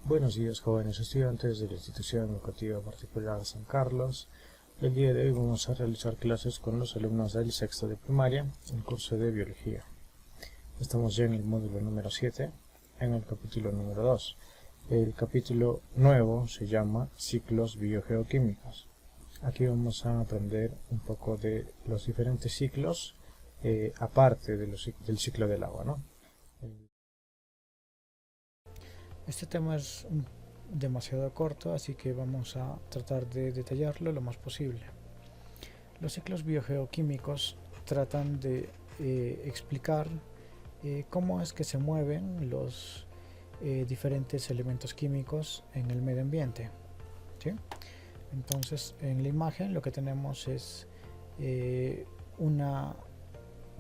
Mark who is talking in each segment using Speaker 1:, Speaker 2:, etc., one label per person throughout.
Speaker 1: Buenos días, jóvenes estudiantes de la Institución Educativa Particular San Carlos. El día de hoy vamos a realizar clases con los alumnos del sexto de primaria, en curso de Biología. Estamos ya en el módulo número 7, en el capítulo número 2. El capítulo nuevo se llama Ciclos Biogeoquímicos. Aquí vamos a aprender un poco de los diferentes ciclos, aparte de del ciclo del agua, ¿no? Este tema es demasiado corto, así que vamos a tratar de detallarlo lo más posible. Los ciclos biogeoquímicos tratan de explicar cómo es que se mueven los diferentes elementos químicos en el medio ambiente, ¿sí? Entonces, en la imagen lo que tenemos es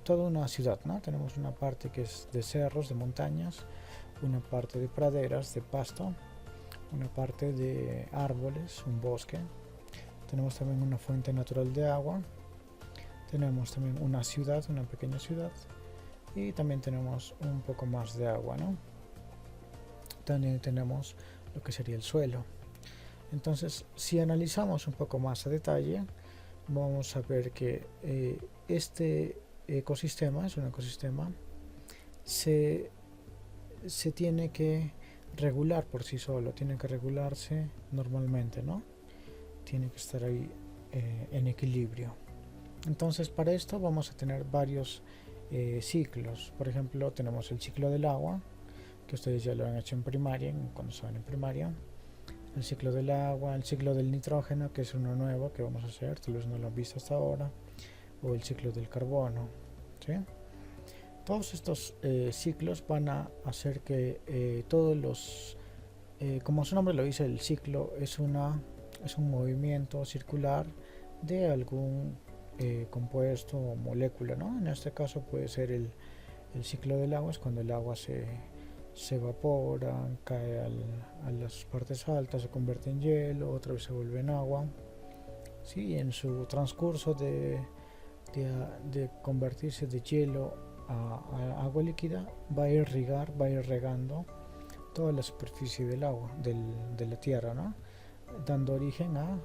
Speaker 1: toda una ciudad, ¿no? Tenemos una parte que es de cerros, de montañas, una parte de praderas, de pasto, una parte de árboles, un bosque. Tenemos también una fuente natural de agua, tenemos también una ciudad, una pequeña ciudad, y también tenemos un poco más de agua, ¿no? También tenemos lo que sería el suelo. Entonces, si analizamos un poco más a detalle, vamos a ver que este ecosistema es un ecosistema, se tiene que regular por sí solo, tiene que regularse normalmente, ¿no? Tiene que estar ahí en equilibrio. Entonces, para esto vamos a tener varios ciclos. Por ejemplo, tenemos el ciclo del agua, que ustedes ya lo han hecho en primaria, cuando estaban en primaria. El ciclo del agua, el ciclo del nitrógeno, que es uno nuevo que vamos a hacer, tal vez no lo han visto hasta ahora, o el ciclo del carbono, ¿sí? Todos estos ciclos van a hacer que todos los, como su nombre lo dice, el ciclo es un movimiento circular de algún compuesto o molécula, ¿no? En este caso puede ser el ciclo del agua, es cuando el agua se evapora, cae a las partes altas, se convierte en hielo, otra vez se vuelve en agua. ¿Sí? En su transcurso de convertirse de hielo a agua líquida, va a irrigar, va a ir regando toda la superficie del agua, de la tierra, ¿no? Dando origen a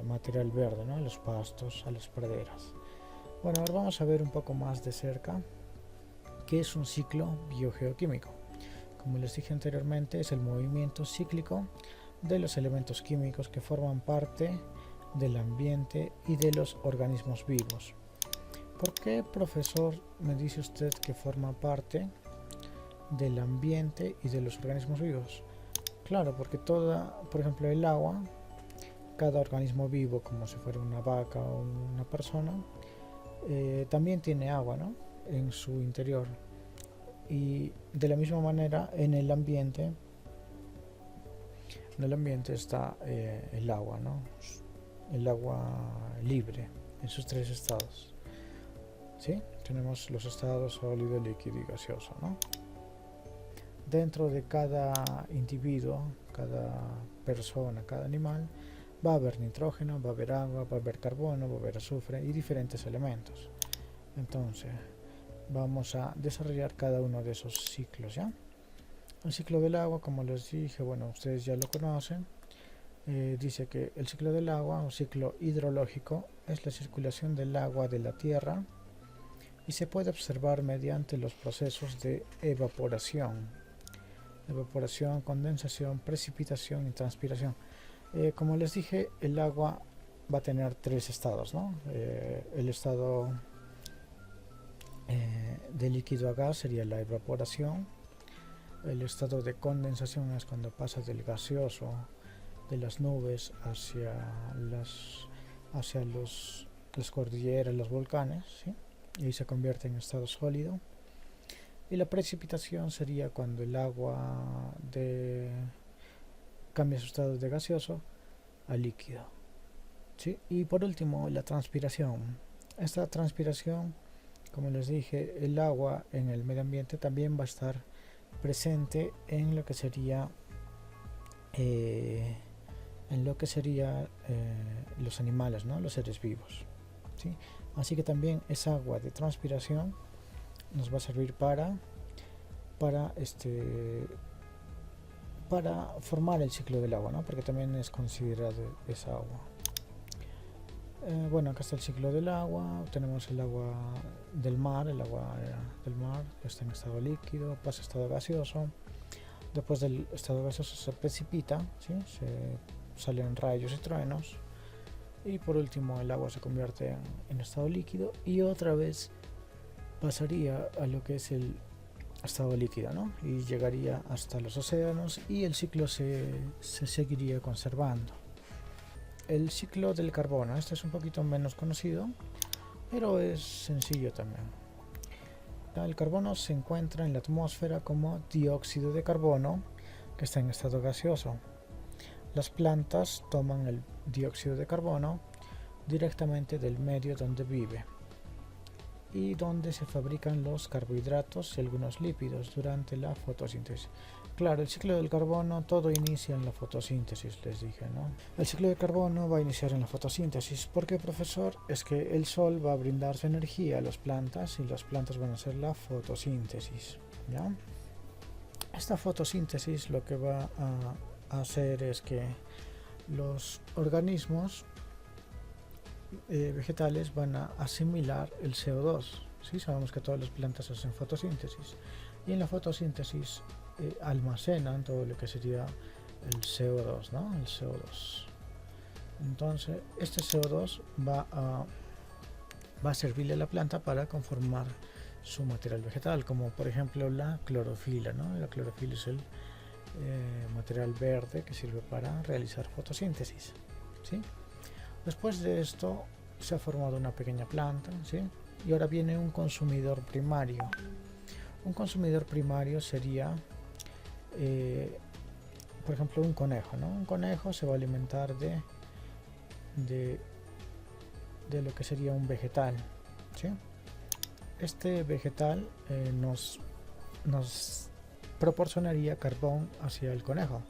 Speaker 1: material verde, ¿no? A los pastos, a las praderas. Bueno, ahora vamos a ver un poco más de cerca qué es un ciclo biogeoquímico. Como les dije anteriormente, es el movimiento cíclico de los elementos químicos que forman parte del ambiente y de los organismos vivos. ¿Por qué, profesor, me dice usted que forma parte del ambiente y de los organismos vivos? Claro, porque por ejemplo, el agua, cada organismo vivo, como si fuera una vaca o una persona, también tiene agua, ¿no? En su interior. Y de la misma manera, en el ambiente está el agua, ¿no? El agua libre, en sus tres estados. ¿Sí? Tenemos los estados sólido, líquido y gaseoso, ¿no? Dentro de cada individuo, cada persona, cada animal, va a haber nitrógeno, va a haber agua, va a haber carbono, va a haber azufre y diferentes elementos. Entonces, vamos a desarrollar cada uno de esos ciclos, ¿ya? El ciclo del agua, como les dije, bueno, ustedes ya lo conocen. Dice que el ciclo del agua, o ciclo hidrológico, es la circulación del agua de la tierra y se puede observar mediante los procesos de evaporación, condensación, precipitación y transpiración. Como les dije, el agua va a tener tres estados, ¿no? El estado de líquido a gas sería la evaporación. El estado de condensación es cuando pasa del gaseoso, de las nubes hacia las cordilleras, los volcanes, ¿sí? Y se convierte en estado sólido. Y la precipitación sería cuando el agua cambia su estado de gaseoso a líquido, ¿sí? Y por último, la transpiración. Esta transpiración, como les dije, el agua en el medio ambiente también va a estar presente en lo que sería los animales, ¿no? Los seres vivos, ¿sí? Así que también esa agua de transpiración nos va a servir para para formar el ciclo del agua, ¿no? Porque también es considerado esa agua. Bueno, acá está el ciclo del agua, tenemos el agua del mar, que está en estado líquido, pasa a estado gaseoso, después del estado gaseoso se precipita, ¿sí? Salen rayos y truenos, y por último el agua se convierte en estado líquido y otra vez pasaría a lo que es el estado líquido, ¿no? Y llegaría hasta los océanos y el ciclo se seguiría conservando. El ciclo del carbono, este es un poquito menos conocido, pero es sencillo también. El carbono se encuentra en la atmósfera como dióxido de carbono, que está en estado gaseoso. Las plantas toman el dióxido de carbono directamente del medio donde vive y donde se fabrican los carbohidratos y algunos lípidos durante la fotosíntesis. Claro, el ciclo del carbono todo inicia en la fotosíntesis, les dije, ¿no? El ciclo de carbono va a iniciar en la fotosíntesis. ¿Por qué, profesor? Es que el sol va a brindar su energía a las plantas y las plantas van a hacer la fotosíntesis, ¿ya? Esta fotosíntesis lo que va a hacer es que los organismos vegetales van a asimilar el CO2. ¿Sí? Sabemos que todas las plantas hacen fotosíntesis y en la fotosíntesis almacenan todo lo que sería el CO2, ¿no? El CO2. Entonces este CO2 va a servirle a la planta para conformar su material vegetal, como por ejemplo la clorofila, ¿no? La clorofila es el material verde que sirve para realizar fotosíntesis, ¿sí? Después de esto se ha formado una pequeña planta, ¿sí? Y ahora viene un consumidor primario. Un consumidor primario sería, por ejemplo, un conejo, ¿no? Un conejo se va a alimentar de lo que sería un vegetal, ¿sí? Este vegetal nos proporcionaría carbón hacia el conejo,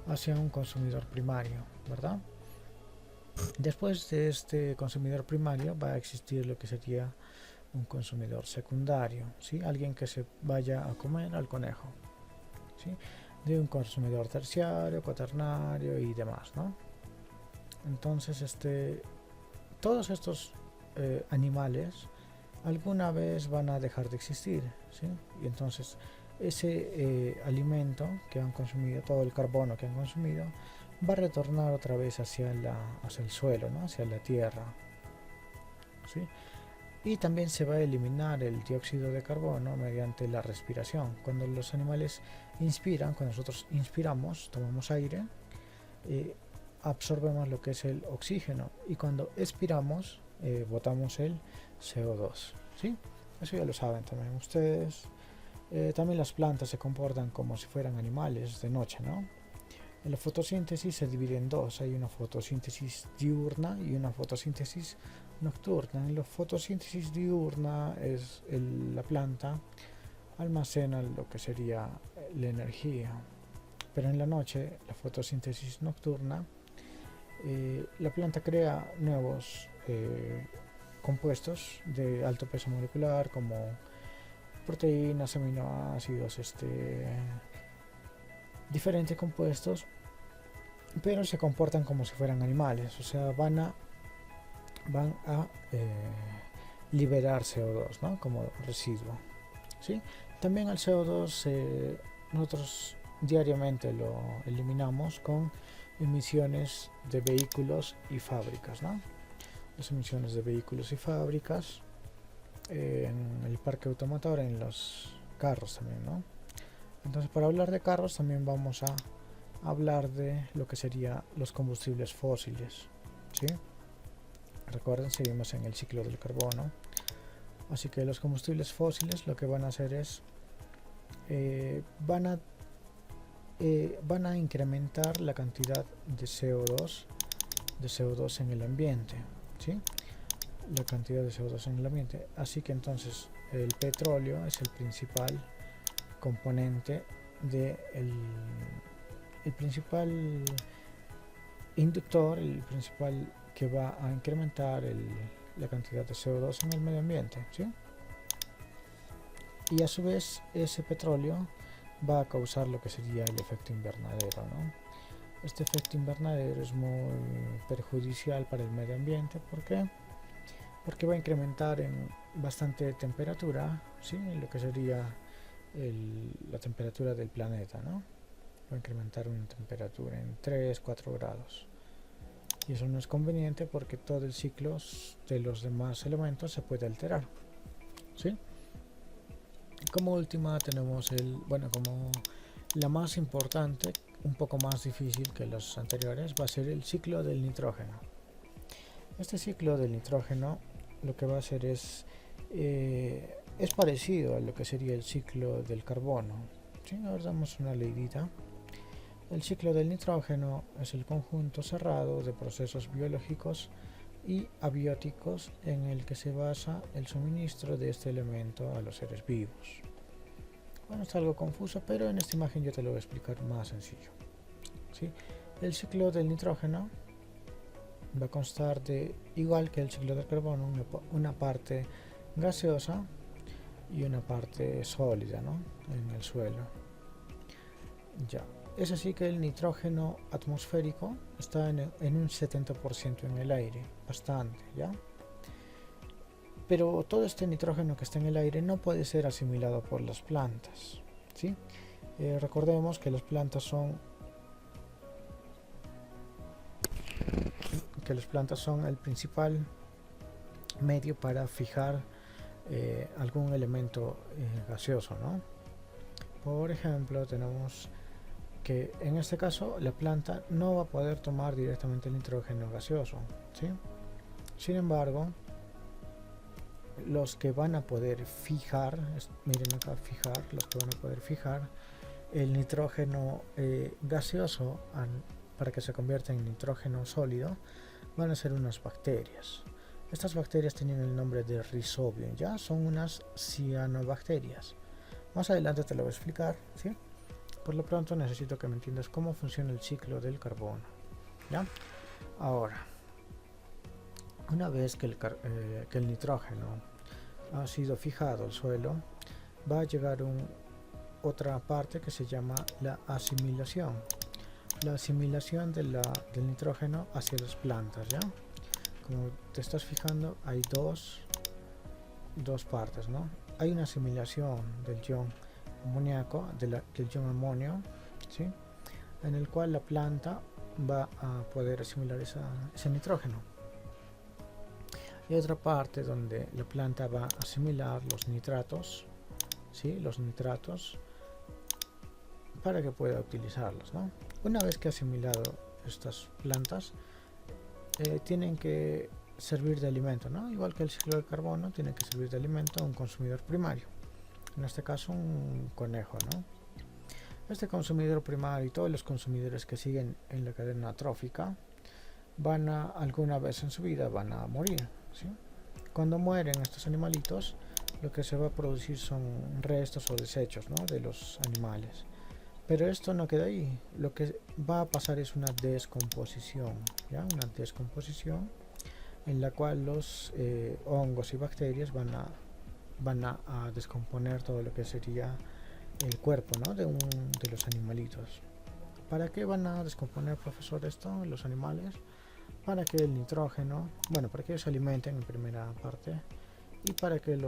Speaker 1: hacia un consumidor primario, ¿verdad? Después de este consumidor primario va a existir lo que sería un consumidor secundario, ¿sí? Alguien que se vaya a comer al conejo, ¿sí? De un consumidor terciario, cuaternario y demás, ¿no? Entonces todos estos animales alguna vez van a dejar de existir, ¿sí? Y entonces ese alimento que han consumido, todo el carbono que han consumido, va a retornar otra vez hacia el suelo, ¿no? Hacia la tierra, ¿sí? Y también se va a eliminar el dióxido de carbono mediante la respiración. Cuando los animales inspiran, cuando nosotros inspiramos, tomamos aire, absorbemos lo que es el oxígeno, y cuando expiramos botamos el CO2, ¿sí? Eso ya lo saben también ustedes. También las plantas se comportan como si fueran animales de noche, ¿no? En la fotosíntesis se divide en dos, hay una fotosíntesis diurna y una fotosíntesis nocturna. En la fotosíntesis diurna la planta almacena lo que sería la energía, pero en la noche, la fotosíntesis nocturna, la planta crea nuevos compuestos de alto peso molecular como proteínas, aminoácidos, diferentes compuestos, pero se comportan como si fueran animales, o sea, van a liberar CO2, ¿no? Como residuo, ¿sí? También el CO2 nosotros diariamente lo eliminamos con emisiones de vehículos y fábricas, ¿no? Las emisiones de vehículos y fábricas en el parque automotor, en los carros también, ¿no? Entonces, para hablar de carros también vamos a hablar de lo que serían los combustibles fósiles, ¿sí? Recuerden, seguimos en el ciclo del carbono. Así que los combustibles fósiles lo que van a hacer es van a incrementar la cantidad de CO2 en el ambiente, ¿sí? La cantidad de CO2 en el ambiente. Así que entonces el petróleo es el principal componente el principal inductor, el principal que va a incrementar la cantidad de CO2 en el medio ambiente, ¿sí? Y a su vez ese petróleo va a causar lo que sería el efecto invernadero, ¿no? Este efecto invernadero es muy perjudicial para el medio ambiente. ¿Por qué? Porque va a incrementar en bastante temperatura, ¿sí? Lo que sería la temperatura del planeta, ¿no? Va a incrementar una temperatura en 3-4 grados. Y eso no es conveniente porque todo el ciclo de los demás elementos se puede alterar, ¿sí? Como última tenemos como la más importante, un poco más difícil que los anteriores, va a ser el ciclo del nitrógeno. Este ciclo del nitrógeno lo que va a hacer es parecido a lo que sería el ciclo del carbono, ¿sí? Ahora damos una leidita. El ciclo del nitrógeno es el conjunto cerrado de procesos biológicos y abióticos en el que se basa el suministro de este elemento a los seres vivos. Bueno, está algo confuso, pero en esta imagen yo te lo voy a explicar más sencillo, ¿sí? El ciclo del nitrógeno va a constar de, igual que el ciclo del carbono, una parte gaseosa y una parte sólida, ¿no? En el suelo. Ya. Es así que el nitrógeno atmosférico está en un 70% en el aire, bastante, ¿ya? Pero todo este nitrógeno que está en el aire no puede ser asimilado por las plantas, ¿sí? Recordemos que las plantas son el principal medio para fijar algún elemento gaseoso, ¿no? Por ejemplo, tenemos que en este caso la planta no va a poder tomar directamente el nitrógeno gaseoso, ¿sí? Sin embargo, los que van a poder fijar, miren acá, los que van a poder fijar el nitrógeno gaseoso para que se convierta en nitrógeno sólido, van a ser unas bacterias. Estas bacterias tienen el nombre de Rhizobium, ya son unas cianobacterias. Más adelante te lo voy a explicar, ¿sí? Por lo pronto necesito que me entiendas cómo funciona el ciclo del carbono, ¿ya? Ahora, una vez que el nitrógeno ha sido fijado al suelo, va a llegar otra parte que se llama la asimilación. La asimilación del nitrógeno hacia las plantas, ¿ya? Como te estás fijando, hay dos partes, ¿no? Hay una asimilación del ion amoníaco, del ion amonio, ¿sí? En el cual la planta va a poder asimilar ese nitrógeno. Y otra parte donde la planta va a asimilar los nitratos, ¿sí? Los nitratos, para que pueda utilizarlos, ¿no? Una vez que ha asimilado estas plantas, tienen que servir de alimento, ¿no? Igual que el ciclo del carbono, tiene que servir de alimento a un consumidor primario, en este caso un conejo, ¿no? Este consumidor primario y todos los consumidores que siguen en la cadena trófica alguna vez en su vida van a morir, ¿sí? Cuando mueren estos animalitos, lo que se va a producir son restos o desechos, ¿no? De los animales. Pero esto no queda ahí, lo que va a pasar es una descomposición, ¿ya? Una descomposición en la cual los hongos y bacterias van a descomponer todo lo que sería el cuerpo, ¿no? de los animalitos. ¿Para qué van a descomponer, profesor, esto, los animales? Para que el nitrógeno, para que ellos se alimenten en primera parte y para que el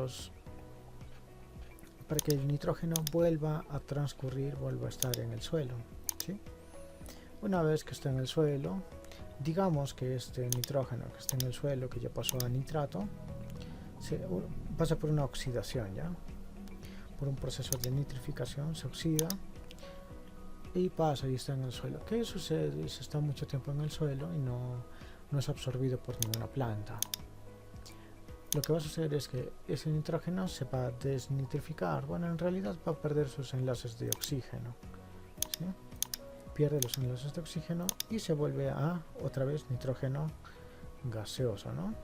Speaker 1: nitrógeno vuelva a transcurrir, vuelva a estar en el suelo, ¿sí? Una vez que está en el suelo, digamos que este nitrógeno que está en el suelo, que ya pasó a nitrato, pasa por una oxidación, ya por un proceso de nitrificación, se oxida y pasa y está en el suelo. ¿Qué sucede? Se está mucho tiempo en el suelo y no es absorbido por ninguna planta. Lo que va a suceder es que ese nitrógeno se va a desnitrificar. En realidad va a perder sus enlaces de oxígeno, ¿sí? Pierde los enlaces de oxígeno y se vuelve otra vez nitrógeno gaseoso, ¿no?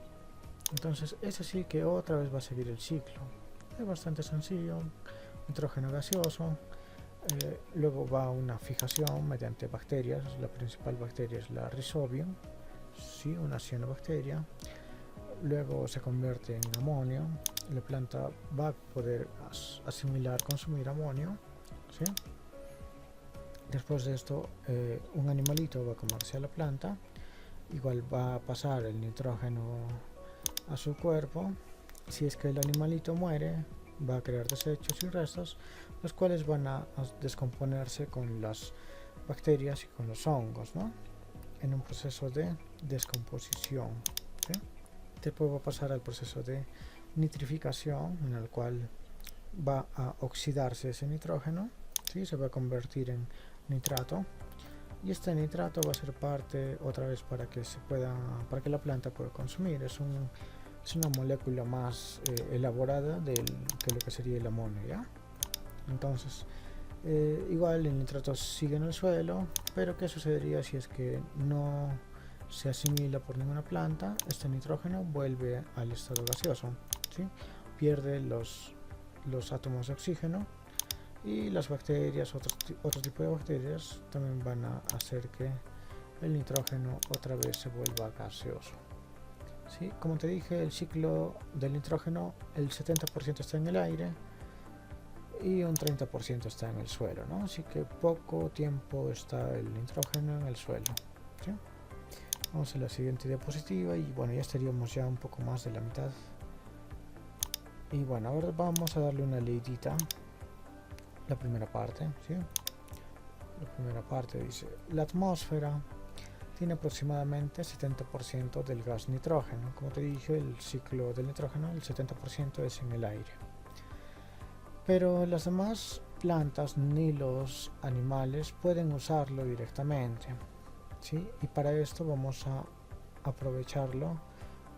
Speaker 1: Entonces es así que otra vez va a seguir el ciclo. Es bastante sencillo. Nitrógeno gaseoso, luego va una fijación mediante bacterias. La principal bacteria es la Rhizobium, ¿sí? Una cianobacteria. Luego se convierte en amonio. La planta va a poder asimilar, consumir amonio, ¿sí? Después de esto, un animalito va a comerse a la planta, igual va a pasar el nitrógeno a su cuerpo. Si es que el animalito muere, va a crear desechos y restos, los cuales van a descomponerse con las bacterias y con los hongos, ¿no? En un proceso de descomposición, ¿sí? Después va a pasar al proceso de nitrificación, en el cual va a oxidarse ese nitrógeno, ¿sí? Se va a convertir en nitrato, y este nitrato va a ser parte otra vez para que la planta pueda consumir. Es una molécula más elaborada que lo que sería el amonio, ¿ya? Entonces, igual el nitrato sigue en el suelo, pero ¿qué sucedería si es que no se asimila por ninguna planta? Este nitrógeno vuelve al estado gaseoso, ¿sí? Pierde los átomos de oxígeno, y las bacterias, otro tipo de bacterias, también van a hacer que el nitrógeno otra vez se vuelva gaseoso, ¿sí? Como te dije, el ciclo del nitrógeno, el 70% está en el aire y un 30% está en el suelo, ¿no? Así que poco tiempo está el nitrógeno en el suelo, ¿sí? Vamos a la siguiente diapositiva y bueno, ya estaríamos ya un poco más de la mitad. Y bueno, ahora vamos a darle una leidita. La primera parte, ¿sí? La primera parte dice: la atmósfera tiene aproximadamente 70% del gas nitrógeno. Como te dije, el ciclo del nitrógeno, el 70% es en el aire. Pero las demás plantas ni los animales pueden usarlo directamente, ¿sí? Y para esto vamos a aprovecharlo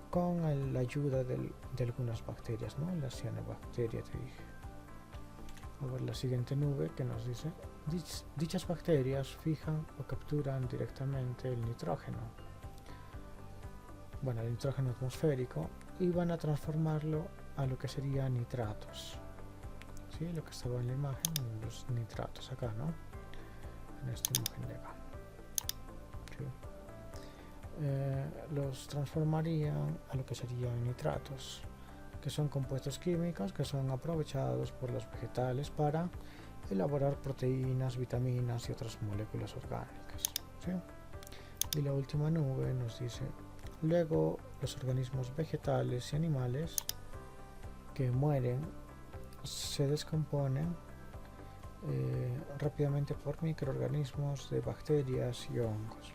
Speaker 1: con la ayuda de algunas bacterias, ¿no? La cianobacteria, te dije. A ver la siguiente nube que nos dice: dichas bacterias fijan o capturan directamente el nitrógeno, bueno, el nitrógeno atmosférico, y van a transformarlo a lo que sería nitratos, ¿sí? Lo que estaba en la imagen, los nitratos acá, ¿no? En esta imagen de acá, ¿sí? Los transformarían a lo que serían nitratos, que son compuestos químicos que son aprovechados por los vegetales para elaborar proteínas, vitaminas y otras moléculas orgánicas, ¿sí? Y la última nube nos dice: luego los organismos vegetales y animales que mueren se descomponen rápidamente por microorganismos de bacterias y hongos.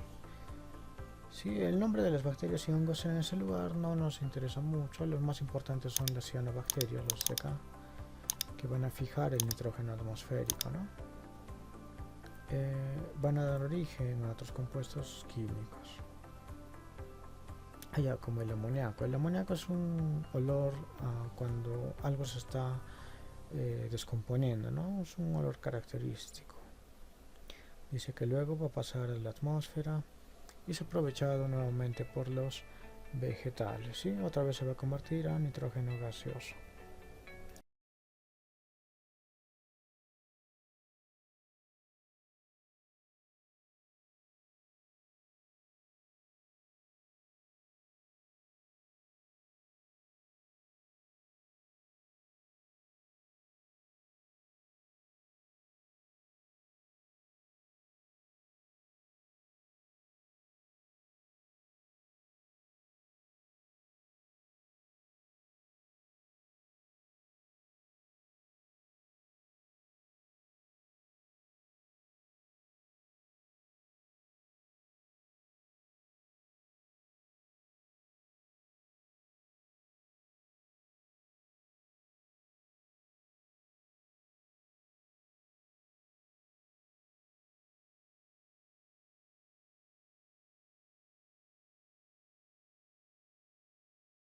Speaker 1: Sí, el nombre de las bacterias y hongos en ese lugar no nos interesa mucho. Los más importantes son las cianobacterias, los de acá, que van a fijar el nitrógeno atmosférico, ¿no? Van a dar origen a otros compuestos químicos, allá como el amoníaco. El amoníaco es un olor cuando algo se está descomponiendo, ¿no? Es un olor característico. Dice que luego va a pasar a la atmósfera y es aprovechado nuevamente por los vegetales, ¿sí? Otra vez se va a convertir a nitrógeno gaseoso.